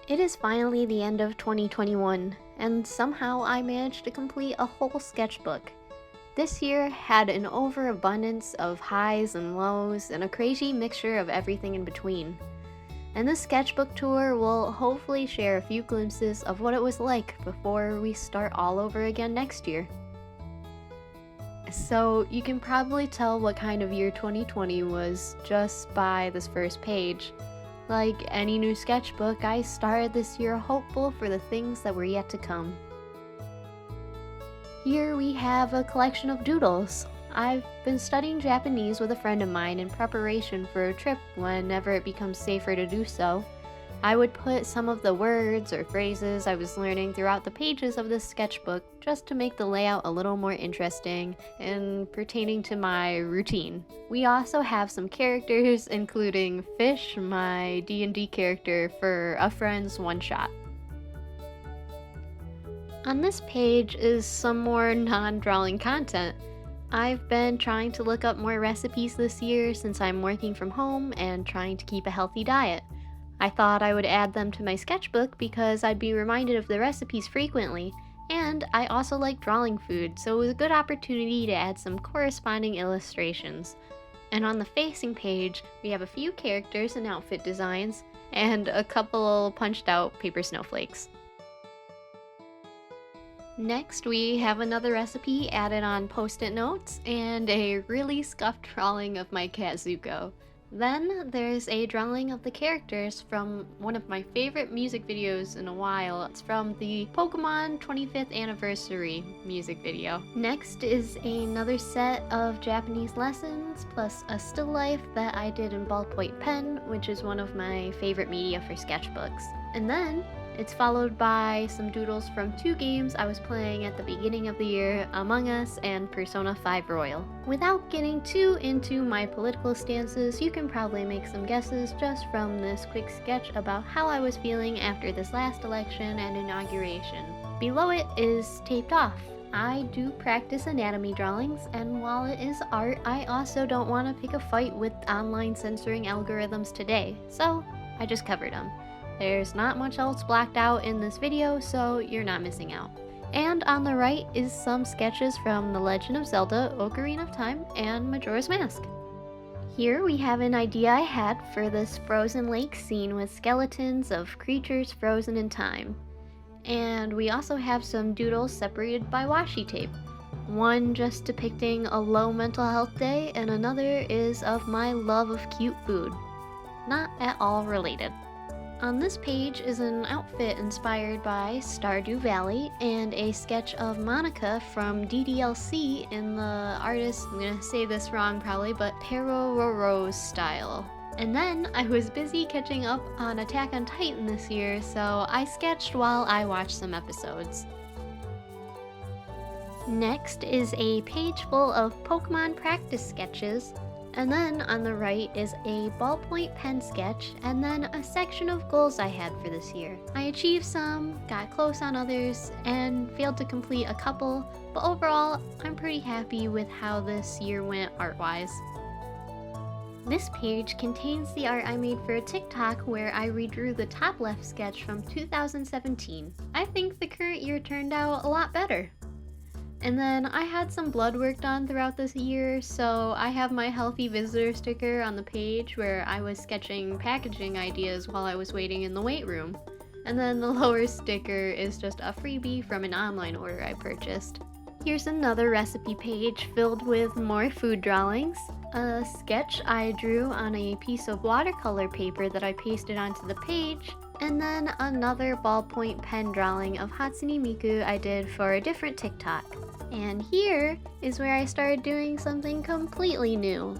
It is finally the end of 2021, and somehow I managed to complete a whole sketchbook. This year had an overabundance of highs and lows and a crazy mixture of everything in between. And this sketchbook tour will hopefully share a few glimpses of what it was like before we start all over again next year. So you can probably tell what kind of year 2020 was just by this first page. Like any new sketchbook, I started this year hopeful for the things that were yet to come. Here we have a collection of doodles. I've been studying Japanese with a friend of mine in preparation for a trip whenever it becomes safer to do so. I would put some of the words or phrases I was learning throughout the pages of this sketchbook just to make the layout a little more interesting and pertaining to my routine. We also have some characters, including Fish, my D&D character for a friend's one-shot. On this page is some more non-drawing content. I've been trying to look up more recipes this year since I'm working from home and trying to keep a healthy diet. I thought I would add them to my sketchbook because I'd be reminded of the recipes frequently, and I also like drawing food, so it was a good opportunity to add some corresponding illustrations. And on the facing page, we have a few characters and outfit designs, and a couple punched out paper snowflakes. Next, we have another recipe added on post-it notes, and a really scuffed drawing of my cat Zuko. Then there's a drawing of the characters from one of my favorite music videos in a while. It's from the Pokemon 25th Anniversary music video. Next is another set of Japanese lessons, plus a still life that I did in ballpoint pen, which is one of my favorite media for sketchbooks. And then it's followed by some doodles from two games I was playing at the beginning of the year, Among Us and Persona 5 Royal. Without getting too into my political stances, you can probably make some guesses just from this quick sketch about how I was feeling after this last election and inauguration. Below it is taped off. I do practice anatomy drawings, and while it is art, I also don't want to pick a fight with online censoring algorithms today, so I just covered them. There's not much else blacked out in this video, so you're not missing out. And on the right is some sketches from The Legend of Zelda, Ocarina of Time, and Majora's Mask. Here we have an idea I had for this frozen lake scene with skeletons of creatures frozen in time. And we also have some doodles separated by washi tape. One just depicting a low mental health day, and another is of my love of cute food. Not at all related. On this page is an outfit inspired by Stardew Valley and a sketch of Monica from DDLC in the artist, I'm gonna say this wrong probably, but Perororo's style. And then I was busy catching up on Attack on Titan this year, so I sketched while I watched some episodes. Next is a page full of Pokemon practice sketches. And then on the right is a ballpoint pen sketch, and then a section of goals I had for this year. I achieved some, got close on others, and failed to complete a couple, but overall, I'm pretty happy with how this year went art-wise. This page contains the art I made for a TikTok where I redrew the top left sketch from 2017. I think the current year turned out a lot better. And then I had some blood work done throughout this year, so I have my healthy visitor sticker on the page where I was sketching packaging ideas while I was waiting in the weight room. And then the lower sticker is just a freebie from an online order I purchased. Here's another recipe page filled with more food drawings, a sketch I drew on a piece of watercolor paper that I pasted onto the page, and then another ballpoint pen drawing of Hatsune Miku I did for a different TikTok. And here is where I started doing something completely new.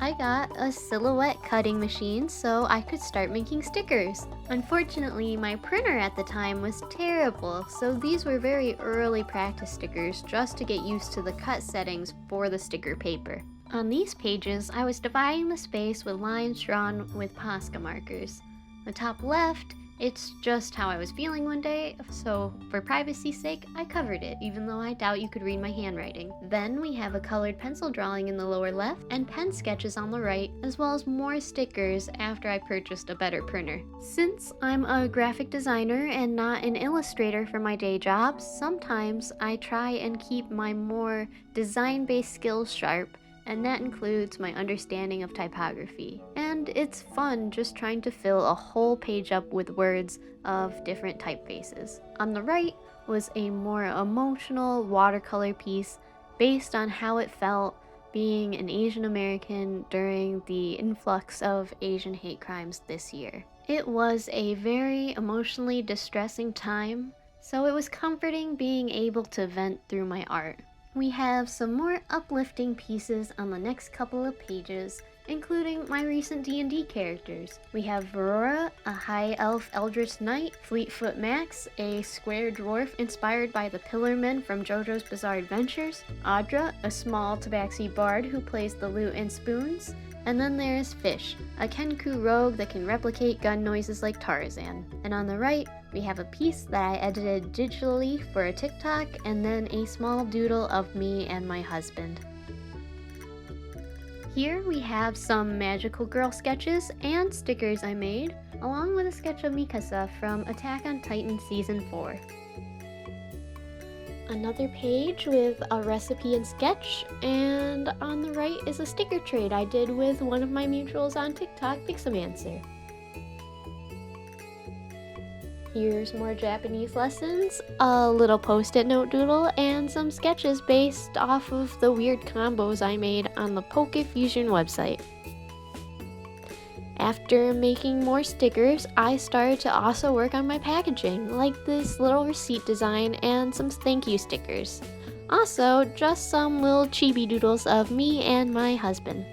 I got a silhouette cutting machine so I could start making stickers. Unfortunately, my printer at the time was terrible, so these were very early practice stickers just to get used to the cut settings for the sticker paper. On these pages, I was dividing the space with lines drawn with Posca markers. The top left It's just how I was feeling one day, so for privacy's sake, I covered it, even though I doubt you could read my handwriting. Then we have a colored pencil drawing in the lower left and pen sketches on the right, as well as more stickers after I purchased a better printer. Since I'm a graphic designer and not an illustrator for my day job, sometimes I try and keep my more design-based skills sharp, and that includes my understanding of typography. And it's fun just trying to fill a whole page up with words of different typefaces. On the right was a more emotional watercolor piece based on how it felt being an Asian American during the influx of Asian hate crimes this year. It was a very emotionally distressing time, so it was comforting being able to vent through my art. We have some more uplifting pieces on the next couple of pages, including my recent D&D characters. We have Varora, a high elf eldritch knight, Fleetfoot Max, a square dwarf inspired by the Pillar Men from JoJo's Bizarre Adventures, Audra, a small tabaxi bard who plays the lute and spoons, and then there's Fish, a Kenku rogue that can replicate gun noises like Tarzan. And on the right, we have a piece that I edited digitally for a TikTok, and then a small doodle of me and my husband. Here we have some magical girl sketches and stickers I made, along with a sketch of Mikasa from Attack on Titan Season 4. Another page with a recipe and sketch, and on the right is a sticker trade I did with one of my mutuals on TikTok, Pixamancer. Here's more Japanese lessons, a little post-it note doodle, and some sketches based off of the weird combos I made on the Poke Fusion website. After making more stickers, I started to also work on my packaging, like this little receipt design and some thank you stickers. Also, just some little chibi doodles of me and my husband.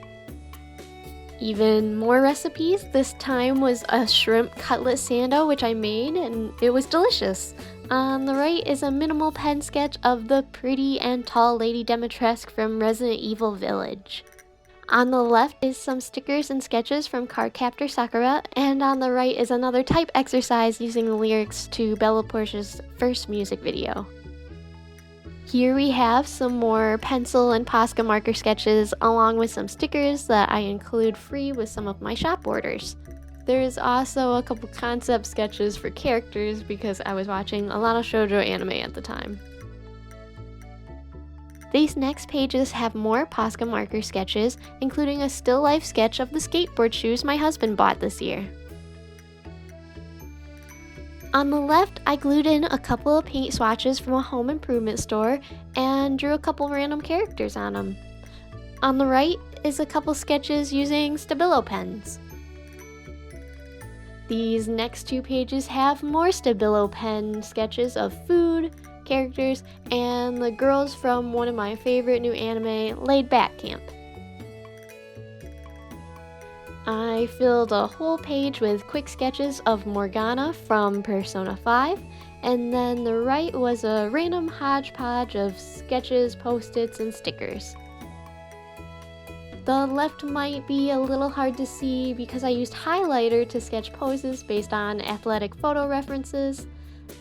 Even more recipes. This time was a shrimp cutlet sando which I made, and it was delicious. On the right is a minimal pen sketch of the pretty and tall Lady Demetresque from Resident Evil Village. On the left is some stickers and sketches from Cardcaptor Sakura, and on the right is another type exercise using the lyrics to Bella Portia's first music video. Here we have some more pencil and Posca marker sketches, along with some stickers that I include free with some of my shop orders. There's also a couple concept sketches for characters because I was watching a lot of shoujo anime at the time. These next pages have more Posca marker sketches, including a still life sketch of the skateboard shoes my husband bought this year. On the left, I glued in a couple of paint swatches from a home improvement store and drew a couple random characters on them. On the right is a couple sketches using Stabilo pens. These next two pages have more Stabilo pen sketches of food, characters, and the girls from one of my favorite new anime, Laid Back Camp. I filled a whole page with quick sketches of Morgana from Persona 5, and then the right was a random hodgepodge of sketches, post-its, and stickers. The left might be a little hard to see because I used highlighter to sketch poses based on athletic photo references,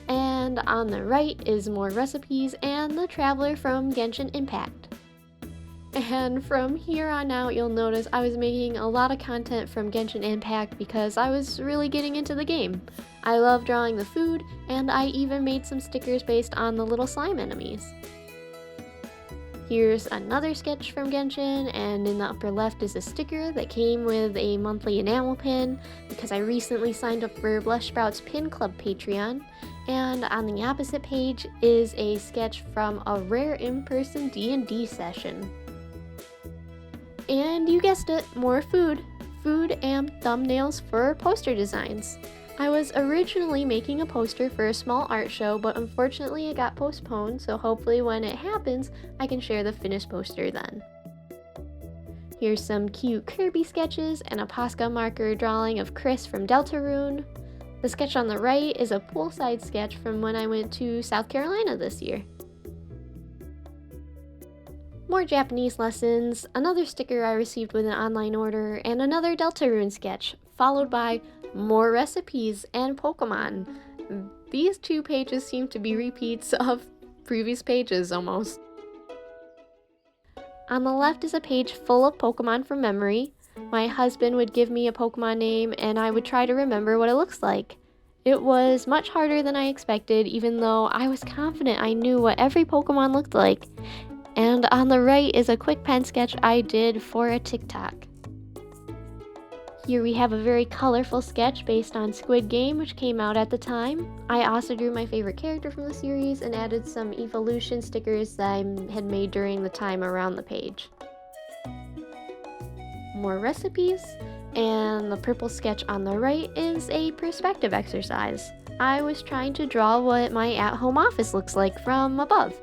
and on the right is more recipes and the Traveler from Genshin Impact. And from here on out, you'll notice I was making a lot of content from Genshin Impact because I was really getting into the game. I love drawing the food, and I even made some stickers based on the little slime enemies. Here's another sketch from Genshin, and in the upper left is a sticker that came with a monthly enamel pin because I recently signed up for Blushsprout's Pin Club Patreon. And on the opposite page is a sketch from a rare in-person D&D session. And you guessed it, more food and thumbnails for poster designs. I was originally making a poster for a small art show, but unfortunately it got postponed, so hopefully when it happens, I can share the finished poster then. Here's some cute Kirby sketches and a Posca marker drawing of Chris from Deltarune. The sketch on the right is a poolside sketch from when I went to South Carolina this year. More Japanese lessons, another sticker I received with an online order, and another Deltarune sketch followed by more recipes and Pokemon. These 2 pages seem to be repeats of previous pages almost. On the left is a page full of Pokemon from memory. My husband would give me a Pokemon name and I would try to remember what it looks like. It was much harder than I expected, even though I was confident I knew what every Pokemon looked like. And on the right is a quick pen sketch I did for a TikTok. Here we have a very colorful sketch based on Squid Game, which came out at the time. I also drew my favorite character from the series and added some evolution stickers that I had made during the time around the page. More recipes, and the purple sketch on the right is a perspective exercise. I was trying to draw what my at-home office looks like from above.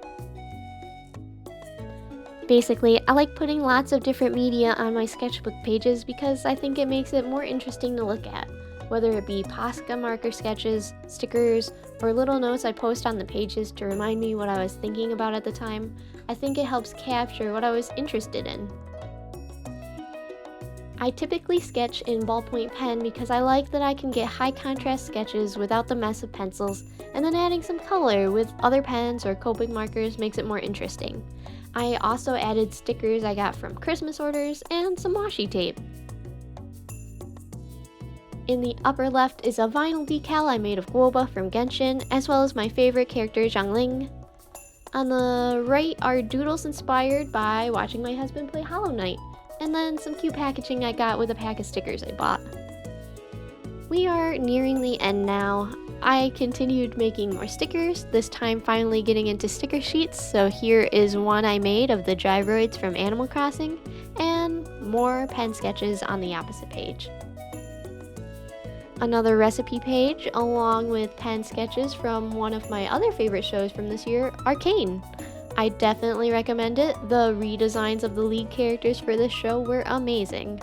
Basically, I like putting lots of different media on my sketchbook pages because I think it makes it more interesting to look at. Whether it be Posca marker sketches, stickers, or little notes I post on the pages to remind me what I was thinking about at the time, I think it helps capture what I was interested in. I typically sketch in ballpoint pen because I like that I can get high contrast sketches without the mess of pencils, and then adding some color with other pens or Copic markers makes it more interesting. I also added stickers I got from Christmas orders and some washi tape. In the upper left is a vinyl decal I made of Guoba from Genshin, as well as my favorite character Zhangling. On the right are doodles inspired by watching my husband play Hollow Knight, and then some cute packaging I got with a pack of stickers I bought. We are nearing the end now. I continued making more stickers, this time finally getting into sticker sheets, so here is one I made of the gyroids from Animal Crossing, and more pen sketches on the opposite page. Another recipe page, along with pen sketches from one of my other favorite shows from this year, Arcane. I definitely recommend it. The redesigns of the lead characters for this show were amazing.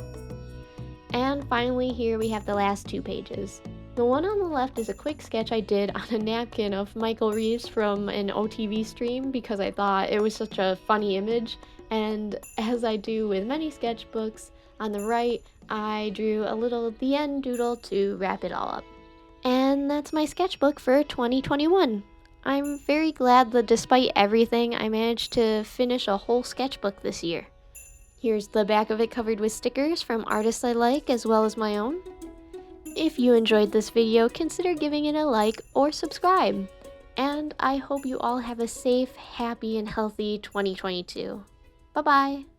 And finally, here we have the last 2 pages. The one on the left is a quick sketch I did on a napkin of Michael Reeves from an OTV stream because I thought it was such a funny image, and as I do with many sketchbooks, on the right I drew a little the end doodle to wrap it all up. And that's my sketchbook for 2021. I'm very glad that despite everything, I managed to finish a whole sketchbook this year. Here's the back of it covered with stickers from artists I like as well as my own. If you enjoyed this video, consider giving it a like or subscribe. And I hope you all have a safe, happy, and healthy 2022. Bye-bye!